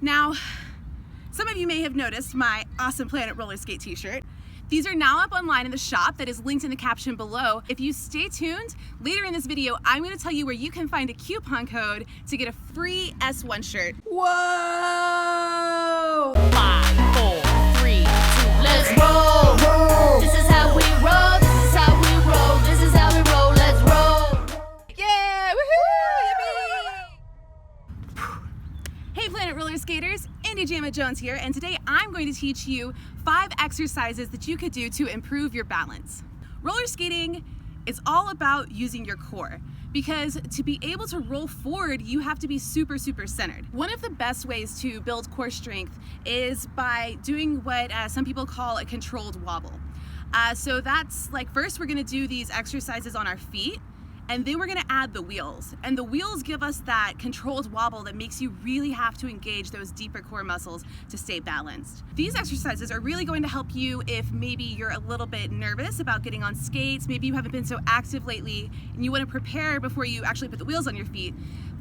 Now, some of you may have noticed my Awesome Planet roller skate t-shirt. These are now up online in the shop that is linked in the caption below. If you stay tuned, later in this video, I'm gonna tell you where you can find a coupon code to get a free S1 shirt. Whoa! 5, 4, 3, 2, let's roll! This is how we roll, this is how we roll, this is how we roll, let's roll! Yeah! Woohoo! Yippee! Hey Planet Roller Skaters, Indy JAMMA Jones here, and today I'm going to teach you 5 exercises that you could do to improve your balance. Roller skating is all about using your core, because to be able to roll forward, you have to be super centered. One of the best ways to build core strength is by doing what some people call a controlled wobble. So that's like, first we're gonna do these exercises on our feet, and then we're gonna add the wheels. And the wheels give us that controlled wobble that makes you really have to engage those deeper core muscles to stay balanced. These exercises are really going to help you if maybe you're a little bit nervous about getting on skates, maybe you haven't been so active lately, and you wanna prepare before you actually put the wheels on your feet.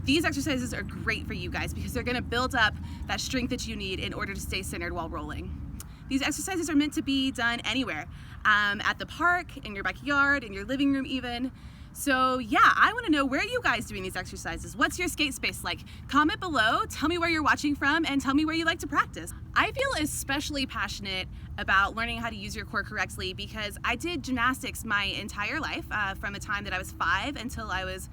These exercises are great for you guys because they're gonna build up that strength that you need in order to stay centered while rolling. These exercises are meant to be done anywhere, at the park, in your backyard, in your living room even. So yeah, I want to know, where are you guys doing these exercises? What's your skate space like? Comment below, tell me where you're watching from, and tell me where you like to practice. I feel especially passionate about learning how to use your core correctly because I did gymnastics my entire life, from the time that I was 5 until I was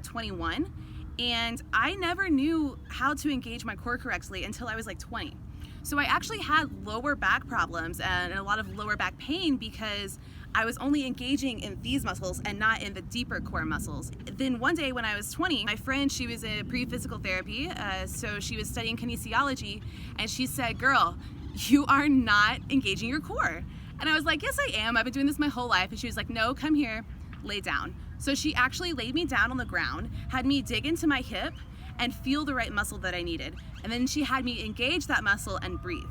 21, and I never knew how to engage my core correctly until I was like 20. So I actually had lower back problems and a lot of lower back pain because I was only engaging in these muscles and not in the deeper core muscles. Then one day when I was 20, my friend, she was in pre-physical therapy, so she was studying kinesiology, and she said, "Girl, you are not engaging your core." And I was like, "Yes, I am. I've been doing this my whole life." And she was like, "No, come here, lay down." So she actually laid me down on the ground, had me dig into my hip and feel the right muscle that I needed. And then she had me engage that muscle and breathe.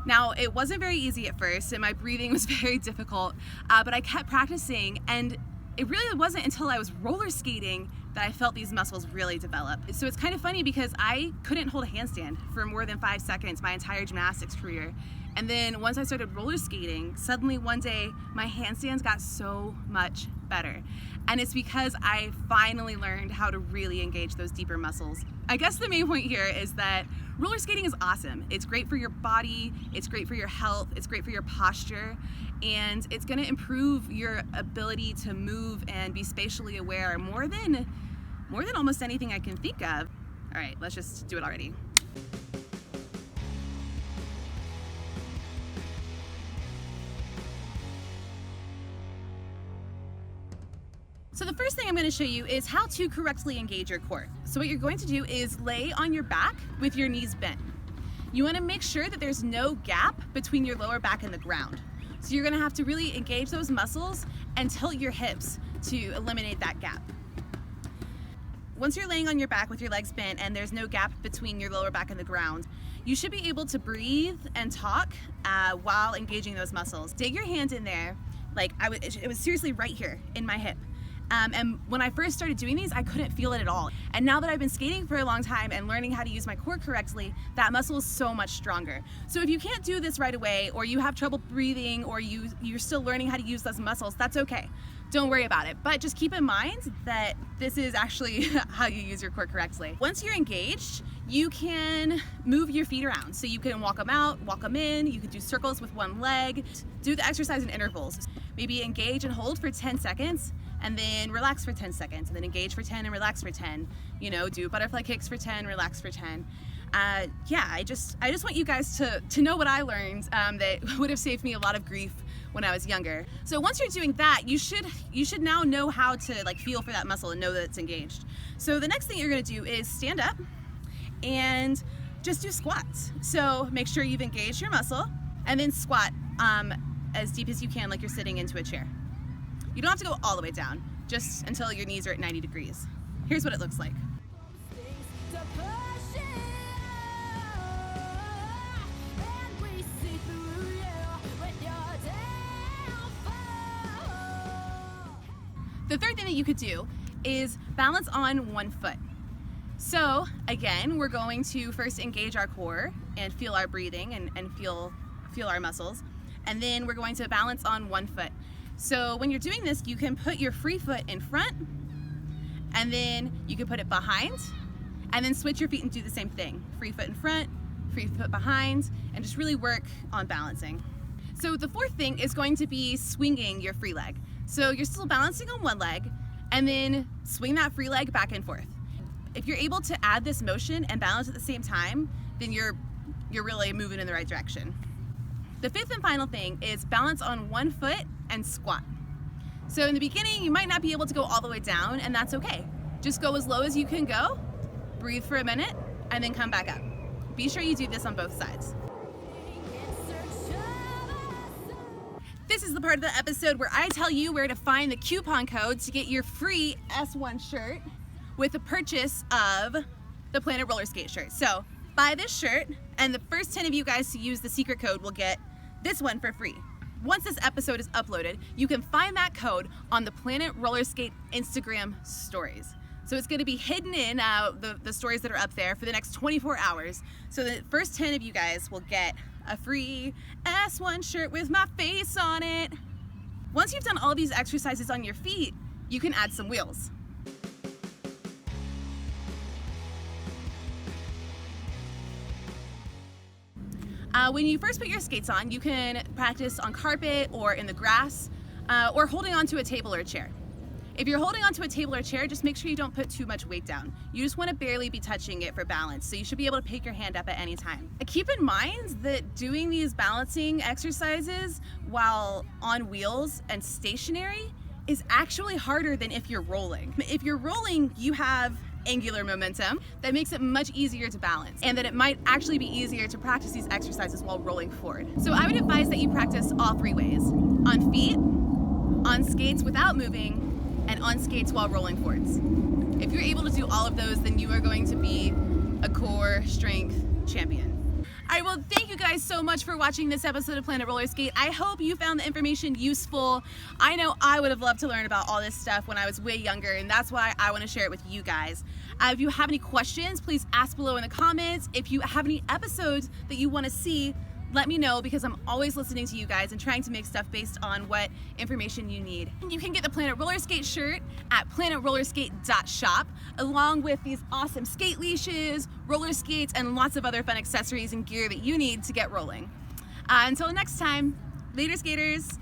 Now, it wasn't very easy at first, and my breathing was very difficult, but I kept practicing, and it really wasn't until I was roller skating that I felt these muscles really develop. So it's kind of funny because I couldn't hold a handstand for more than 5 seconds my entire gymnastics career. And then once I started roller skating, suddenly one day my handstands got so much better. And it's because I finally learned how to really engage those deeper muscles. I guess the main point here is that roller skating is awesome. It's great for your body, it's great for your health, it's great for your posture, and it's gonna improve your ability to move and be spatially aware more than almost anything I can think of. All right, let's just do it already. So the first thing I'm going to show you is how to correctly engage your core. So what you're going to do is lay on your back with your knees bent. You want to make sure that there's no gap between your lower back and the ground. So you're going to have to really engage those muscles and tilt your hips to eliminate that gap. Once you're laying on your back with your legs bent and there's no gap between your lower back and the ground, you should be able to breathe and talk while engaging those muscles. Dig your hand in there, like it was seriously right here in my hip. And when I first started doing these, I couldn't feel it at all. And now that I've been skating for a long time and learning how to use my core correctly, that muscle is so much stronger. So if you can't do this right away, or you have trouble breathing, or you're still learning how to use those muscles, that's okay. Don't worry about it. But just keep in mind that this is actually how you use your core correctly. Once you're engaged, you can move your feet around. So you can walk them out, walk them in, you can do circles with one leg. Do the exercise in intervals. Maybe engage and hold for 10 seconds, and then relax for 10 seconds, and then engage for 10 and relax for 10. You know, do butterfly kicks for 10, relax for 10. Yeah, I just want you guys to know what I learned that would have saved me a lot of grief when I was younger. So once you're doing that, you should now know how to like feel for that muscle and know that it's engaged. So the next thing you're gonna do is stand up and just do squats. So make sure you've engaged your muscle, and then squat as deep as you can, like you're sitting into a chair. You don't have to go all the way down, just until your knees are at 90 degrees. Here's what it looks like. The third thing that you could do is balance on one foot. So again, we're going to first engage our core and feel our breathing and feel our muscles. And then we're going to balance on one foot. So when you're doing this, you can put your free foot in front, and then you can put it behind, and then switch your feet and do the same thing. Free foot in front, free foot behind, and just really work on balancing. So the fourth thing is going to be swinging your free leg. So you're still balancing on one leg, and then swing that free leg back and forth. If you're able to add this motion and balance at the same time, then you're really moving in the right direction. The fifth and final thing is balance on one foot and squat. So in the beginning, you might not be able to go all the way down, and that's okay. Just go as low as you can go, breathe for a minute, and then come back up. Be sure you do this on both sides. This is the part of the episode where I tell you where to find the coupon code to get your free S1 shirt with the purchase of the Planet Roller Skate shirt. So buy this shirt, and the first 10 of you guys to use the secret code will get this one for free. Once this episode is uploaded, you can find that code on the Planet Roller Skate Instagram stories. So it's going to be hidden in the stories that are up there for the next 24 hours. So the first 10 of you guys will get a free S1 shirt with my face on it. Once you've done all these exercises on your feet, you can add some wheels. When you first put your skates on, you can practice on carpet or in the grass or holding onto a table or a chair. If you're holding onto a table or chair, just make sure you don't put too much weight down. You just want to barely be touching it for balance, so you should be able to pick your hand up at any time. Keep in mind that doing these balancing exercises while on wheels and stationary is actually harder than if you're rolling. If you're rolling, you have angular momentum that makes it much easier to balance, and that it might actually be easier to practice these exercises while rolling forward. So I would advise that you practice all three ways: on feet, on skates without moving, and on skates while rolling forwards. If you're able to do all of those, then you are going to be a core strength champion. All right, well, thank you guys so much for watching this episode of Planet Roller Skate. I hope you found the information useful. I know I would have loved to learn about all this stuff when I was way younger, and that's why I want to share it with you guys. If you have any questions, please ask below in the comments. If you have any episodes that you want to see, let me know, because I'm always listening to you guys and trying to make stuff based on what information you need. You can get the Planet Roller Skate shirt at planetrollerskate.shop, along with these awesome skate leashes, roller skates, and lots of other fun accessories and gear that you need to get rolling. Until next time, later skaters.